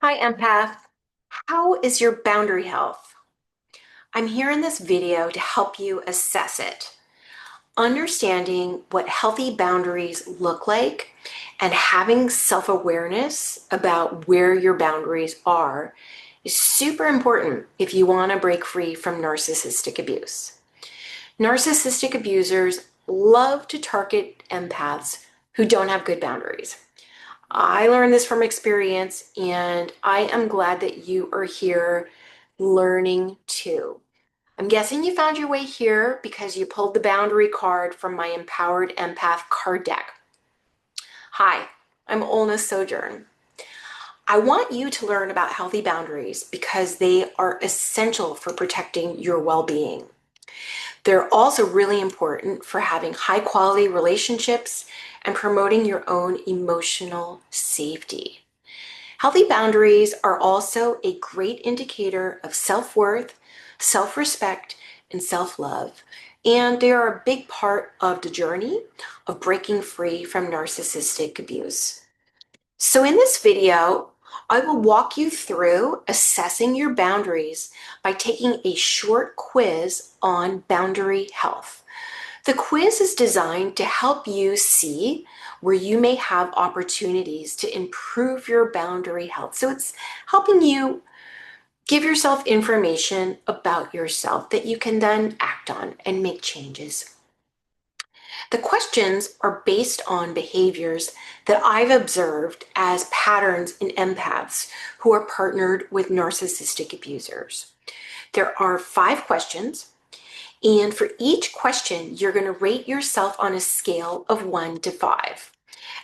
Hi, Empath. How is your boundary health? I'm here in this video to help you assess it. Understanding what healthy boundaries look like and having self-awareness about where your boundaries are is super important if you want to break free from narcissistic abuse. Narcissistic abusers love to target empaths who don't have good boundaries. I learned this from experience, and I am glad that you are here learning too. I'm guessing you found your way here because you pulled the boundary card from my Empowered Empath Card Deck. Hi, I'm Olna Sojourn. I want you to learn about healthy boundaries because they are essential for protecting your well-being. They're also really important for having high quality relationships and promoting your own emotional safety. Healthy boundaries are also a great indicator of self-worth, self-respect, and self-love. And they are a big part of the journey of breaking free from narcissistic abuse. So in this video, I will walk you through assessing your boundaries by taking a short quiz on boundary health. The quiz is designed to help you see where you may have opportunities to improve your boundary health. So it's helping you give yourself information about yourself that you can then act on and make changes. The questions are based on behaviors that I've observed as patterns in empaths who are partnered with narcissistic abusers. There are 5 questions. And for each question, you're going to rate yourself on a scale of 1 to 5.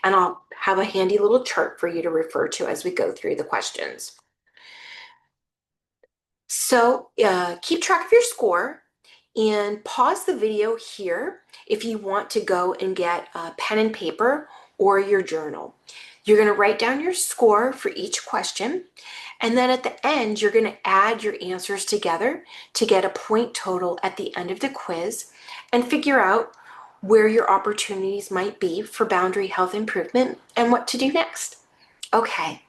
And I'll have a handy little chart for you to refer to as we go through the questions. So keep track of your score and pause the video here if you want to go and get a pen and paper or your journal. You're going to write down your score for each question. And then at the end, you're going to add your answers together to get a point total at the end of the quiz and figure out where your opportunities might be for boundary health improvement and what to do next. Okay,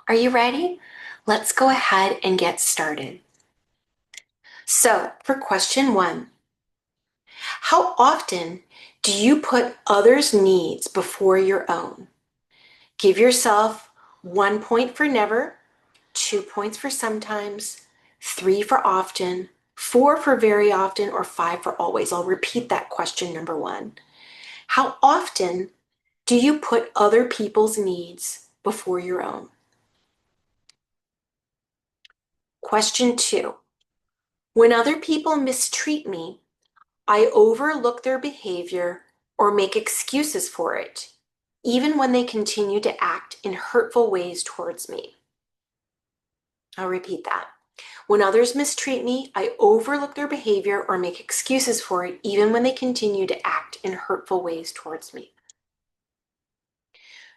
are you ready? Let's go ahead and get started. So for question 1, how often do you put others' needs before your own? Give yourself 1 point for never, 2 points for sometimes, 3 for often, 4 for very often, or 5 for always. I'll repeat that question number 1. How often do you put other people's needs before your own? Question 2. When other people mistreat me, I overlook their behavior or make excuses for it, even when they continue to act in hurtful ways towards me. I'll repeat that. When others mistreat me, I overlook their behavior or make excuses for it, even when they continue to act in hurtful ways towards me.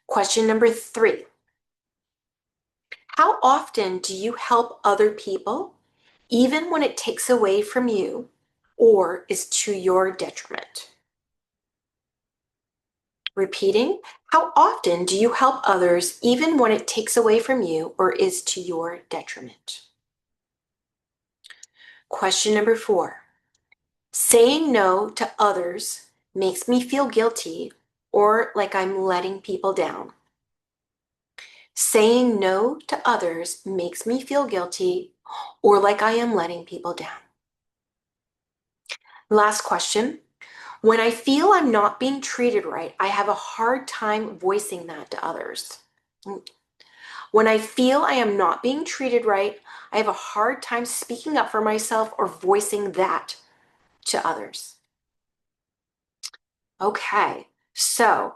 Question number 3. How often do you help other people, even when it takes away from you or is to your detriment? Repeating, how often do you help others, even when it takes away from you or is to your detriment? Question number 4. Saying no to others makes me feel guilty or like I'm letting people down. Saying no to others makes me feel guilty or like I am letting people down. Last question. When I feel I'm not being treated right, I have a hard time voicing that to others. When I feel I am not being treated right, I have a hard time speaking up for myself or voicing that to others. Okay, so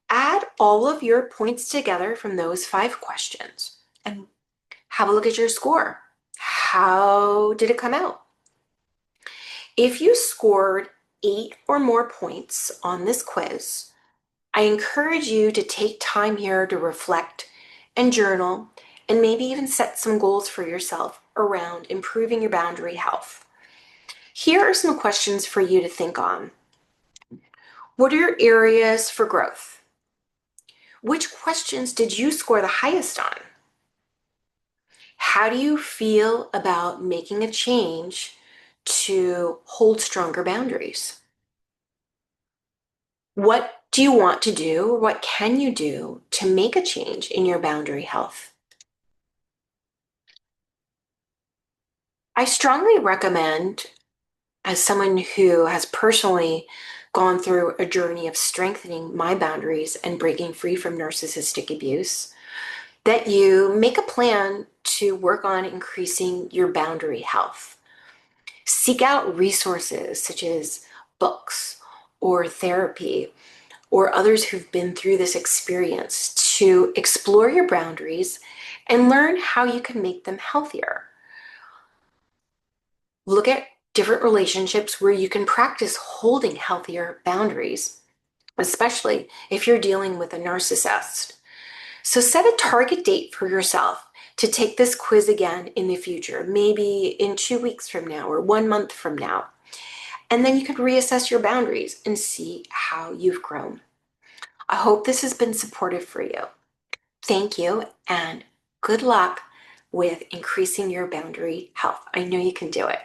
add all of your points together from those 5 questions and have a look at your score. How did it come out? If you scored 8 or more points on this quiz, I encourage you to take time here to reflect and journal and maybe even set some goals for yourself around improving your boundary health. Here are some questions for you to think on. What are your areas for growth? Which questions did you score the highest on? How do you feel about making a change to hold stronger boundaries? What do you want to do, or what can you do to make a change in your boundary health? I strongly recommend, as someone who has personally gone through a journey of strengthening my boundaries and breaking free from narcissistic abuse, that you make a plan to work on increasing your boundary health. Seek out resources such as books or therapy or others who've been through this experience to explore your boundaries and learn how you can make them healthier. Look at different relationships where you can practice holding healthier boundaries, especially if you're dealing with a narcissist. So set a target date for yourself to take this quiz again in the future, maybe in 2 weeks from now or 1 month from now. And then you can reassess your boundaries and see how you've grown. I hope this has been supportive for you. Thank you and good luck with increasing your boundary health. I know you can do it.